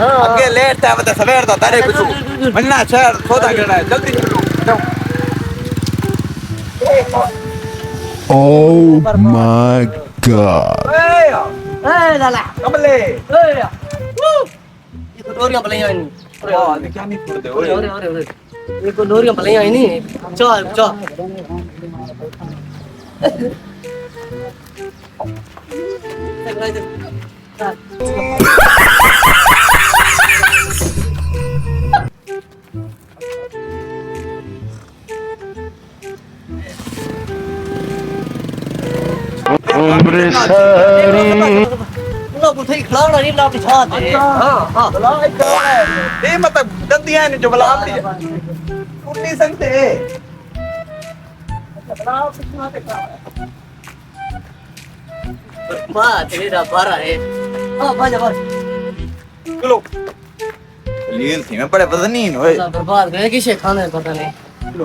अगे लेट था बता सवेर दा तारे कुछ मन्ना शहर सौदा करना है जल्दी निकलो जाओ Oh my god. ए लाला कमले ये तो डोरियां भलाइयां नहीं हां ये क्या नहीं छोड़ दे ओए ओरे ये को डोरियां भलाइयां नहीं चल चल उम्र सारी लोग उठे खिलाना नहीं ना पिछा दे हां बुला एक ये मतलब दंदियां ने जो बुला दी उठ नहीं सकते वाह तेरा बारा है हां बाजा बाज चलो लील थी मैं बड़े बदनी ओए बर्बाद गए किसे खाने पता नहीं चलो